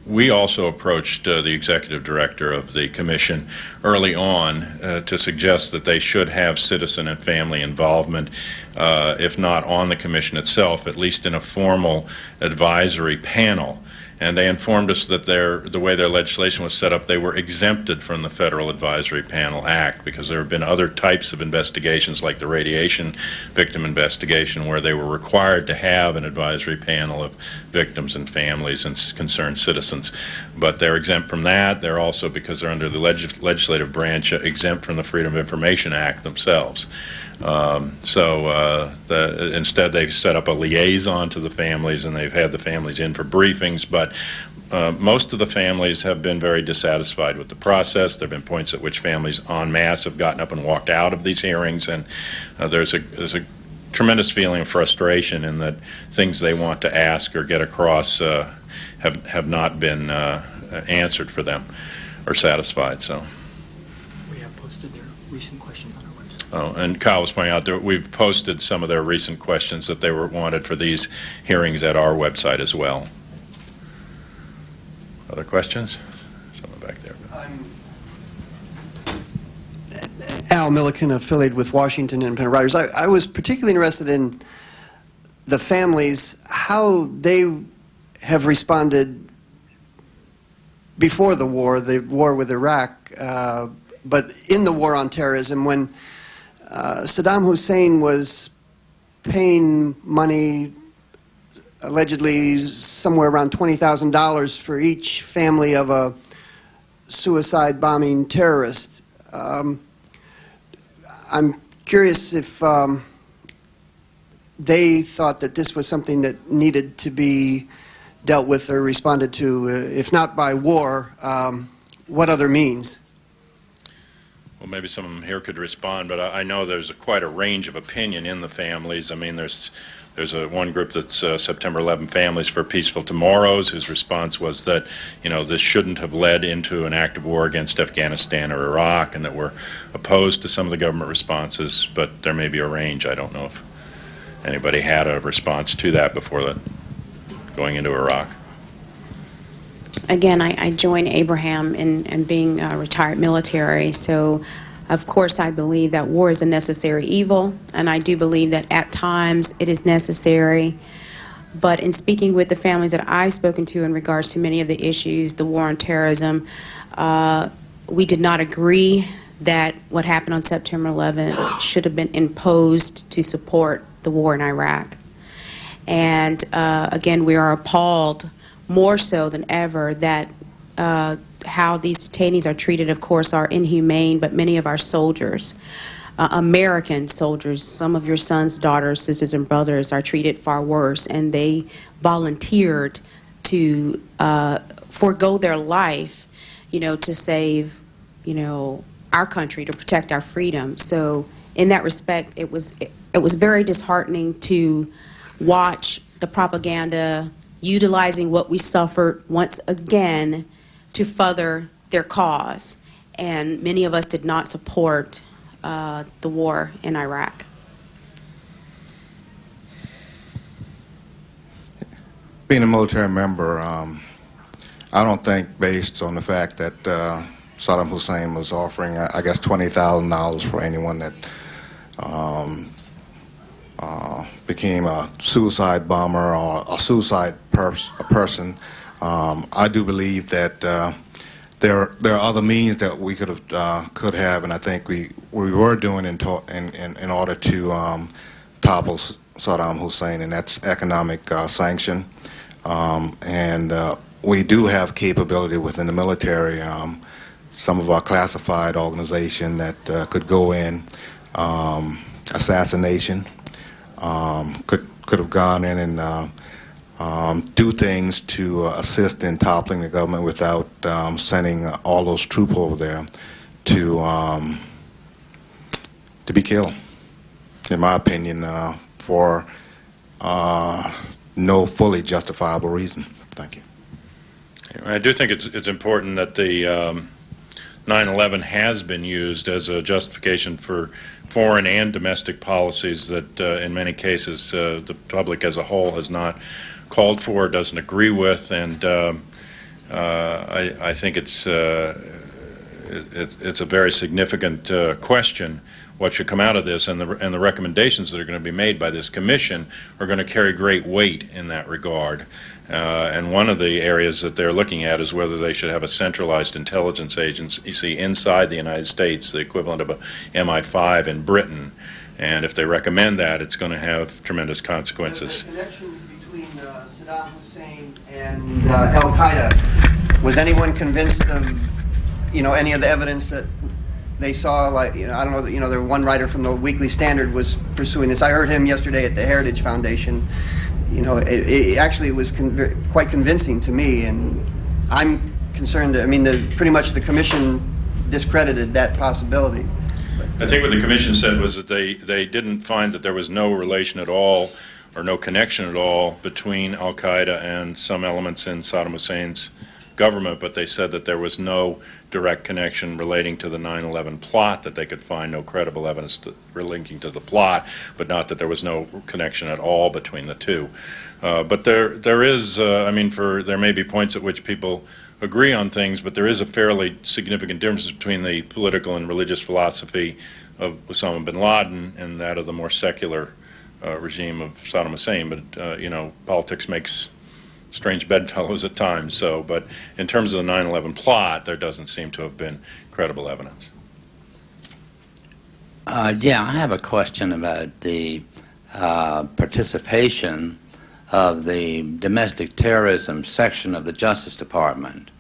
We also approached the executive director of the commission early on to suggest that they should have citizen and family involvement, if not on the commission itself, at least in a formal advisory panel. And they informed us that the way their legislation was set up, they were exempted from the Federal Advisory Panel Act because there have been other types of investigations like the radiation victim investigation where they were required to have an advisory panel of victims and families and concerned citizens. But they're exempt from that. They're also, because they're under the legislative branch, exempt from the Freedom of Information Act themselves. Instead they've set up a liaison to the families, and they've had the families in for briefings, but most of the families have been very dissatisfied with the process. There have been points at which families en masse have gotten up and walked out of these hearings, and there's a tremendous feeling of frustration in that things they want to ask or get across have not been answered for them or satisfied. So We have posted their recent questions on our website. Oh, and Kyle was pointing out that we've posted some of their recent questions that they were wanted for these hearings at our website as well. Other questions? Someone back there. Al Milliken, affiliated with Washington Independent Writers. I was particularly interested in the families, how they have responded before the war with Iraq, but in the war on terrorism, when Saddam Hussein was paying money, allegedly somewhere around $20,000 for each family of a suicide bombing terrorist. I'm curious if they thought that this was something that needed to be dealt with or responded to, if not by war, what other means? Well, maybe some of them here could respond, but I know there's quite a range of opinion in the families. I mean, there's one group that's September 11 Families for Peaceful Tomorrows, whose response was that, this shouldn't have led into an active war against Afghanistan or Iraq, and that we're opposed to some of the government responses, but there may be a range. I don't know if anybody had a response to that before going into Iraq. Again, I join Abraham in being retired military, so of course I believe that war is a necessary evil, and I do believe that at times it is necessary. But in speaking with the families that I've spoken to in regards to many of the issues, the war on terrorism, we did not agree that what happened on September 11th should have been imposed to support the war in Iraq. And again, we are appalled more so than ever that how these detainees are treated, of course, are inhumane, but many of our soldiers, American soldiers, some of your sons, daughters, sisters, and brothers are treated far worse, and they volunteered to forego their life, to save, our country, to protect our freedom. So in that respect, it was very disheartening to watch the propaganda utilizing what we suffered once again to further their cause. And many of us did not support the war in Iraq. Being a military member, I don't think, based on the fact that Saddam Hussein was offering, I guess, $20,000 for anyone that became a suicide bomber or a suicide person. I do believe that there are other means that we could have, and I think we were doing in order to topple Saddam Hussein, and that's economic sanction. And we do have capability within the military. Some of our classified organization that could go in, assassination. Could have gone in and do things to assist in toppling the government without sending all those troops over there to be killed, in my opinion, for no fully justifiable reason. Thank you. I do think it's important that the 9/11 has been used as a justification for foreign and domestic policies that in many cases the public as a whole has not called for, doesn't agree with, and I think it's a very significant question what should come out of this, and the recommendations that are going to be made by this commission are going to carry great weight in that regard. And one of the areas that they're looking at is whether they should have a centralized intelligence agency inside the United States, the equivalent of a MI5 in Britain. And if they recommend that, it's going to have tremendous consequences. The connections between Saddam Hussein and Al-Qaeda, was anyone convinced of, any of the evidence that they saw? Like, I don't know, the one writer from the Weekly Standard was pursuing this. I heard him yesterday at the Heritage Foundation. It actually was quite convincing to me, and I'm concerned. I mean, pretty much the commission discredited that possibility. I think what the commission said was that they didn't find that there was no relation at all or no connection at all between Al-Qaeda and some elements in Saddam Hussein's government, but they said that there was no direct connection relating to the 9/11 plot, that they could find no credible evidence linking to the plot, but not that there was no connection at all between the two. But there is, there may be points at which people agree on things, but there is a fairly significant difference between the political and religious philosophy of Osama bin Laden and that of the more secular regime of Saddam Hussein. But, politics makes strange bedfellows at times. So, but in terms of the 9/11 plot, there doesn't seem to have been credible evidence. Yeah, I have a question about the participation of the domestic terrorism section of the Justice Department,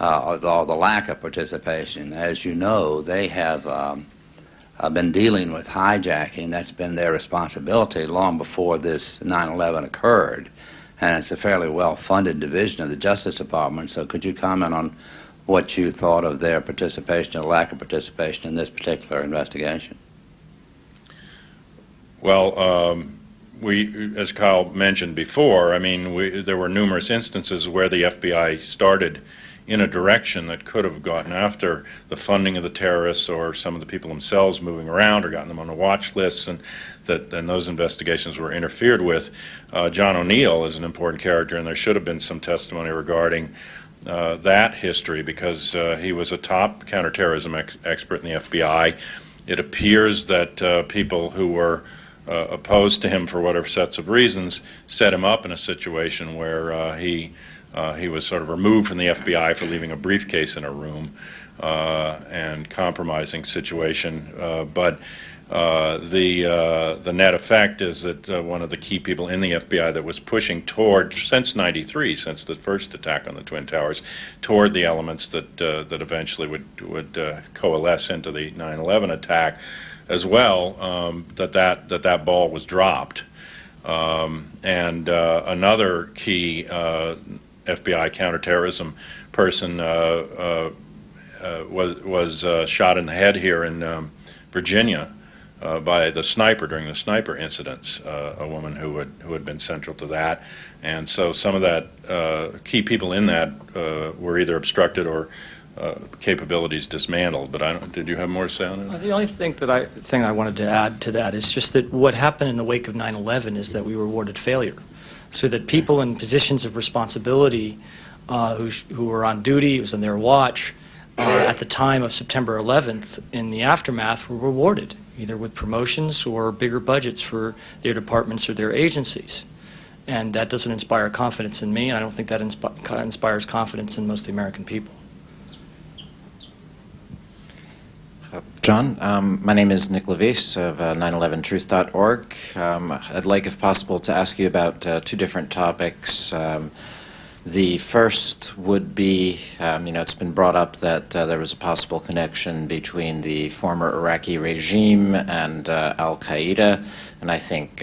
or the lack of participation. As you know, they have been dealing with hijacking. That's been their responsibility long before this 9/11 occurred. And it's a fairly well-funded division of the Justice Department. So could you comment on what you thought of their participation or lack of participation in this particular investigation. Well, we, as Kyle mentioned before, I mean, there were numerous instances where the FBI started in a direction that could have gotten after the funding of the terrorists or some of the people themselves moving around or gotten them on the watch lists, and those investigations were interfered with. John O'Neill is an important character, and there should have been some testimony regarding that history, because he was a top counterterrorism expert in the FBI. It appears that people who were opposed to him for whatever sets of reasons set him up in a situation where he was sort of removed from the FBI for leaving a briefcase in a room, and compromising situation. But the net effect is that one of the key people in the FBI that was pushing toward, since '93, since the first attack on the Twin Towers, toward the elements that eventually would coalesce into the 9/11 attack, as well, that ball was dropped. And another key FBI counterterrorism person was shot in the head here in Virginia by the sniper during the sniper incidents, a woman who had been central to that. And so some of that key people in that were either obstructed or capabilities dismantled. But did you have more to say on it? The only thing I wanted to add to that is just that what happened in the wake of 9/11 is that we were awarded failure, so that people in positions of responsibility who were on duty, it was on their watch, at the time of September 11th, in the aftermath, were rewarded, either with promotions or bigger budgets for their departments or their agencies. And that doesn't inspire confidence in me, and I don't think that inspires confidence in most of the American people. John, my name is Nick Levis of 911truth.org. I'd like, if possible, to ask you about two different topics. The first would be, it's been brought up that there was a possible connection between the former Iraqi regime and Al-Qaeda, and I think,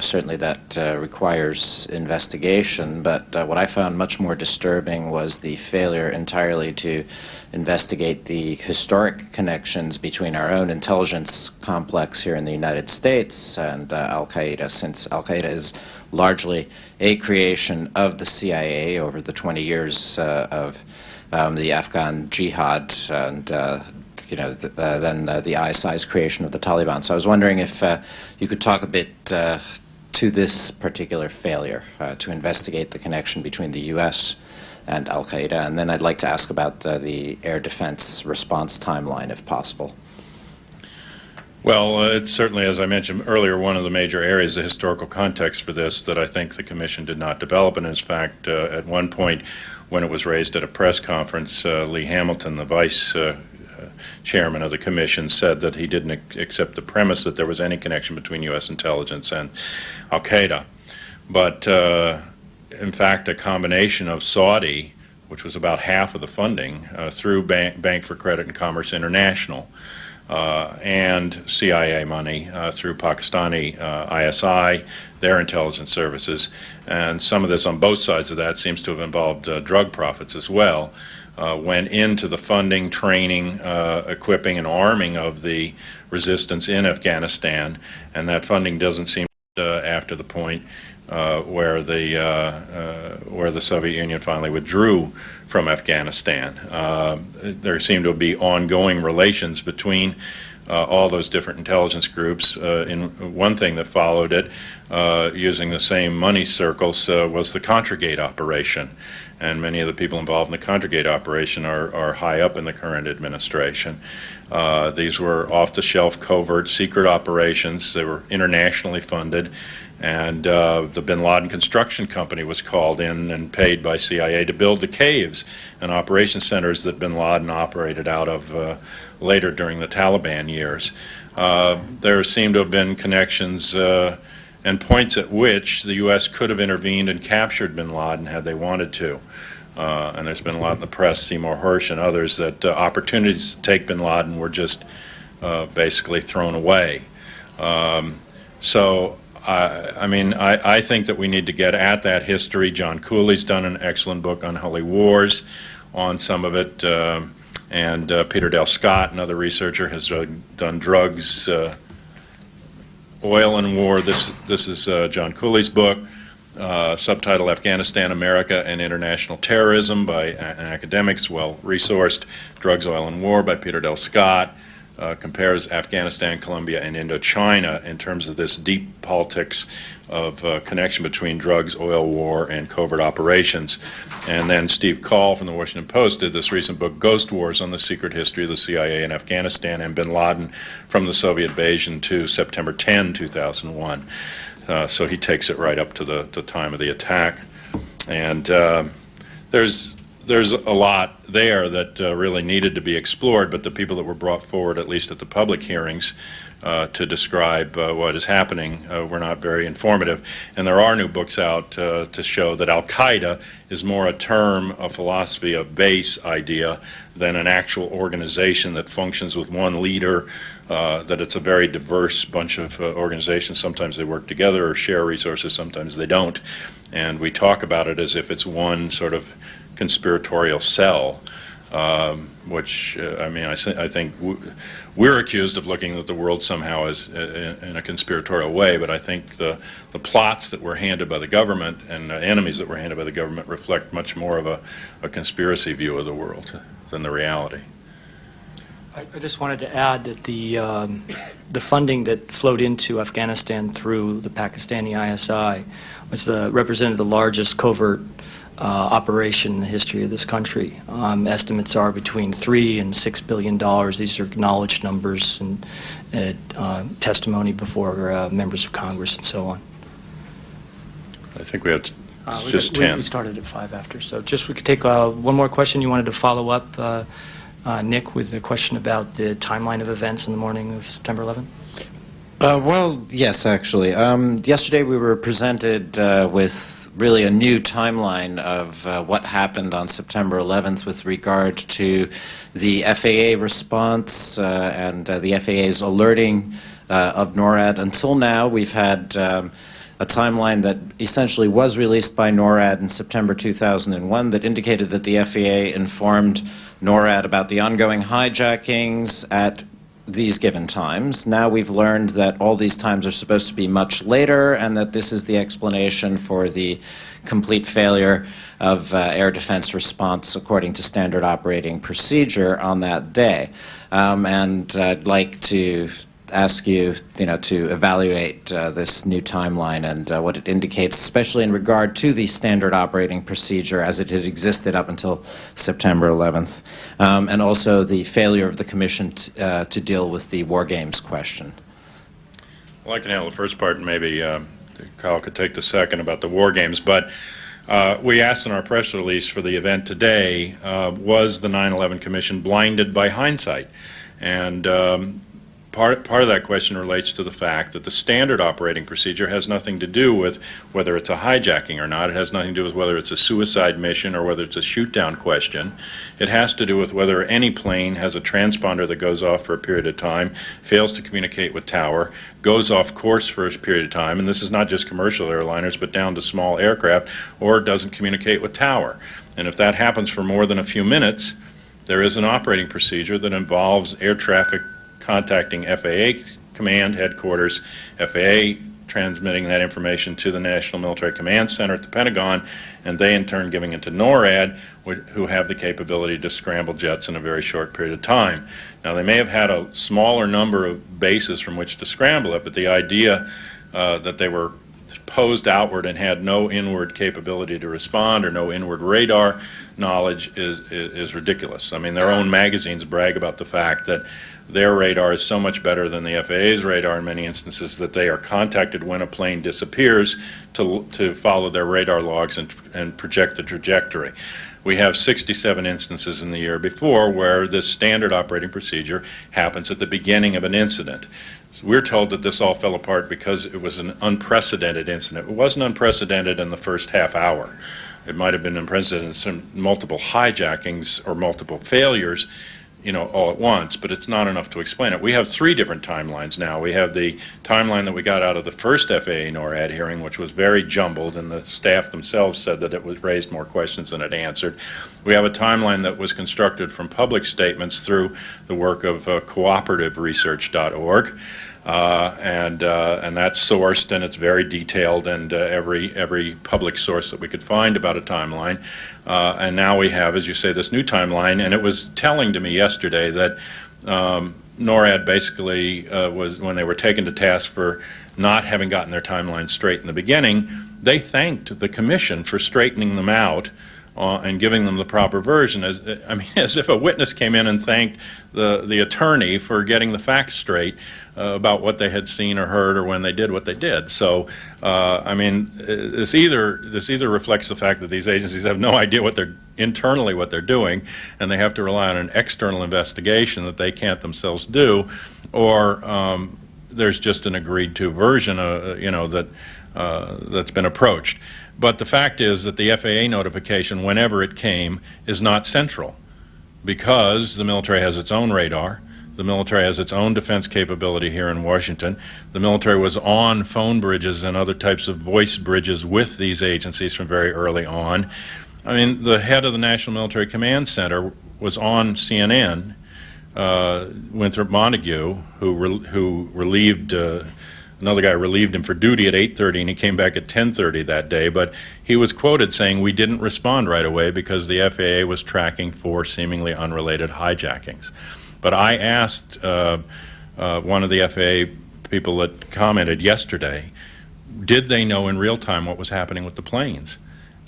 certainly that requires investigation, but what I found much more disturbing was the failure entirely to investigate the historic connections between our own intelligence complex here in the United States and Al-Qaeda, since Al-Qaeda is largely a creation of the CIA over the 20 years of the Afghan jihad and then the ISI's creation of the Taliban. So I was wondering if you could talk a bit to this particular failure to investigate the connection between the U.S. and Al-Qaeda, and then I'd like to ask about the air defense response timeline, if possible. Well, it's certainly, as I mentioned earlier, one of the major areas, the historical context for this, that I think the Commission did not develop. And in fact, at one point, when it was raised at a press conference, Lee Hamilton, the Vice Chairman of the Commission, said that he didn't accept the premise that there was any connection between U.S. intelligence and Al-Qaeda. But in fact, a combination of Saudi, which was about half of the funding, through Bank for Credit and Commerce International, and CIA money through Pakistani ISI, their intelligence services, and some of this on both sides of that seems to have involved drug profits as well, went into the funding, training, equipping, and arming of the resistance in Afghanistan, and that funding doesn't seem after the point where the Soviet Union finally withdrew from Afghanistan. There seem to be ongoing relations between all those different intelligence groups. One thing that followed it, using the same money circles, was the Contragate operation. And many of the people involved in the Contragate operation are high up in the current administration. These were off-the-shelf, covert, secret operations. They were internationally funded. And the Bin Laden Construction Company was called in and paid by CIA to build the caves and operation centers that Bin Laden operated out of later during the Taliban years. There seem to have been connections and points at which the U.S. could have intervened and captured Bin Laden had they wanted to. And there's been a lot in the press, Seymour Hersh and others, that opportunities to take Bin Laden were just basically thrown away. I think that we need to get at that history. John Cooley's done an excellent book on Holy Wars. on some of it. And Peter Dale Scott, another researcher, has done drugs, oil and war. This is John Cooley's book, subtitle Afghanistan, America, and International Terrorism by academics, well-resourced. Drugs, Oil, and War by Peter Dale Scott. Compares Afghanistan, Colombia, and Indochina in terms of this deep politics of connection between drugs, oil, war, and covert operations. And then Steve Call from the Washington Post did this recent book, Ghost Wars, on the secret history of the CIA in Afghanistan and bin Laden from the Soviet invasion to September 10, 2001. So he takes it right up to the time of the attack. And there's a lot there that really needed to be explored, but the people that were brought forward, at least at the public hearings, to describe what is happening were not very informative. And there are new books out to show that Al-Qaeda is more a term, a philosophy, a base idea than an actual organization that functions with one leader, that it's a very diverse bunch of organizations. Sometimes they work together or share resources, sometimes they don't. And we talk about it as if it's one sort of conspiratorial cell, which, I think we're accused of looking at the world somehow as in a conspiratorial way, but I think the plots that were handed by the government and the enemies that were handed by the government reflect much more of a conspiracy view of the world than the reality. I just wanted to add that the funding that flowed into Afghanistan through the Pakistani ISI represented the largest covert operation in the history of this country. Estimates are between $3 and $6 billion. These are acknowledged numbers and testimony before members of Congress and so on. I think we have just 10. We started at 5 after, so just we could take one more question. You wanted to follow up, Nick, with the question about the timeline of events in the morning of September 11th? Well, yes, actually. Yesterday we were presented with really a new timeline of what happened on September 11th with regard to the FAA response and the FAA's alerting of NORAD. Until now, we've had a timeline that essentially was released by NORAD in September 2001 that indicated that the FAA informed NORAD about the ongoing hijackings at these given times. Now we've learned that all these times are supposed to be much later and that this is the explanation for the complete failure of air defense response according to standard operating procedure on that day. And I'd like to ask you, to evaluate this new timeline and what it indicates, especially in regard to the standard operating procedure as it had existed up until September 11th, and also the failure of the Commission to deal with the war games question. Well, I can handle the first part, and maybe Kyle could take the second about the war games. But we asked in our press release for the event today, was the 9/11 Commission blinded by hindsight? And Part of that question relates to the fact that the standard operating procedure has nothing to do with whether it's a hijacking or not. It has nothing to do with whether it's a suicide mission or whether it's a shoot-down question. It has to do with whether any plane has a transponder that goes off for a period of time, fails to communicate with tower, goes off course for a period of time, and this is not just commercial airliners but down to small aircraft, or doesn't communicate with tower. And if that happens for more than a few minutes, there is an operating procedure that involves air traffic contacting FAA Command Headquarters, FAA transmitting that information to the National Military Command Center at the Pentagon, and they in turn giving it to NORAD, who have the capability to scramble jets in a very short period of time. Now, they may have had a smaller number of bases from which to scramble it, but the idea that they were posed outward and had no inward capability to respond or no inward radar knowledge is ridiculous. I mean, their own magazines brag about the fact that their radar is so much better than the FAA's radar in many instances that they are contacted when a plane disappears to follow their radar logs and project the trajectory. We have 67 instances in the year before where this standard operating procedure happens at the beginning of an incident. We're told that this all fell apart because it was an unprecedented incident. It wasn't unprecedented in the first half hour. It might have been unprecedented in multiple hijackings or multiple failures all at once, but it's not enough to explain it. We have 3 different timelines now. We have the timeline that we got out of the first FAA NORAD hearing, which was very jumbled, and the staff themselves said that it was raised more questions than it answered. We have a timeline that was constructed from public statements through the work of cooperativeresearch.org. And that's sourced, and it's very detailed, and every public source that we could find about a timeline. And now we have, as you say, this new timeline, and it was telling to me yesterday that NORAD basically was, when they were taken to task for not having gotten their timeline straight in the beginning, they thanked the Commission for straightening them out and giving them the proper version, as if a witness came in and thanked the attorney for getting the facts straight about what they had seen or heard or when they did what they did. So, this either reflects the fact that these agencies have no idea what they're doing, and they have to rely on an external investigation that they can't themselves do, or there's just an agreed-to version, that's been approached. But the fact is that the FAA notification, whenever it came, is not central, because the military has its own radar. The military has its own defense capability here in Washington. The military was on phone bridges and other types of voice bridges with these agencies from very early on. The head of the National Military Command Center was on CNN, Winthrop Montague, who relieved another guy relieved him for duty at 8:30, and he came back at 10:30 that day. But he was quoted saying, "We didn't respond right away because the FAA was tracking 4 seemingly unrelated hijackings." But I asked one of the FAA people that commented yesterday, did they know in real time what was happening with the planes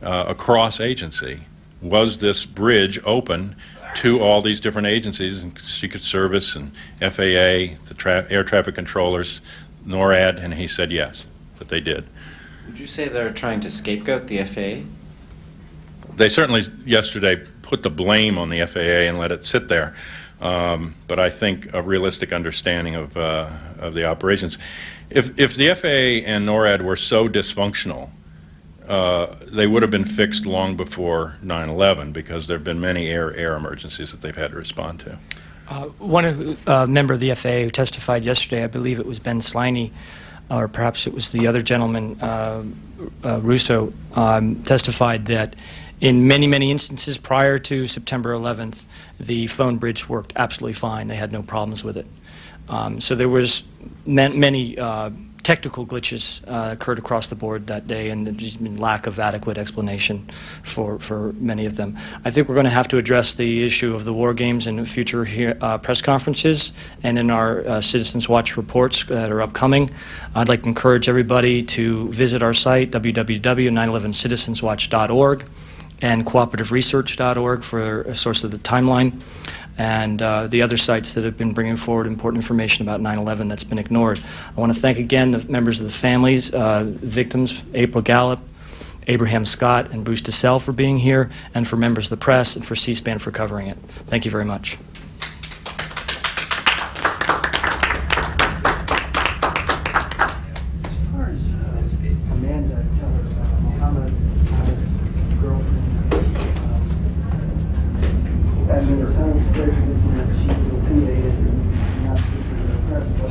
across agency? Was this bridge open to all these different agencies, and Secret Service and FAA, the air traffic controllers, NORAD? And he said yes, that they did. Would you say they're trying to scapegoat the FAA? They certainly yesterday put the blame on the FAA and let it sit there. But I think a realistic understanding of the operations. If the FAA and NORAD were so dysfunctional, they would have been fixed long before 9/11, because there have been many air emergencies that they've had to respond to. One member of the FAA who testified yesterday, I believe it was Ben Sliney, or perhaps it was the other gentleman, Russo, testified that in many, many instances prior to September 11th, the phone bridge worked absolutely fine. They had no problems with it. So there was many technical glitches occurred across the board that day, and there's been lack of adequate explanation for many of them. I think we're going to have to address the issue of the war games in future press conferences and in our Citizens Watch reports that are upcoming. I'd like to encourage everybody to visit our site, www.911citizenswatch.org and cooperativeresearch.org for a source of the timeline, and the other sites that have been bringing forward important information about 9/11 that's been ignored. I want to thank again the members of the families, victims, April Gallup, Abraham Scott, and Bruce DeSalle for being here, and for members of the press and for C-SPAN for covering it. Thank you very much. It sounds very convincing that she was intimidated and not speaking to the press, but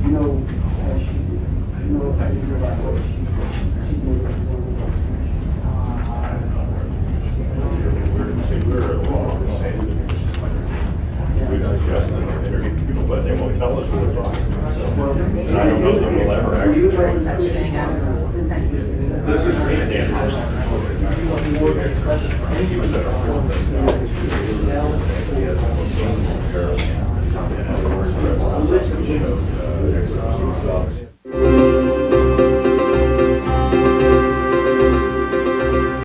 you know, as she, you know, if I didn't hear about what she knew what she was doing. But they won't tell us what they're talking about. And I don't know that we'll ever actually. This is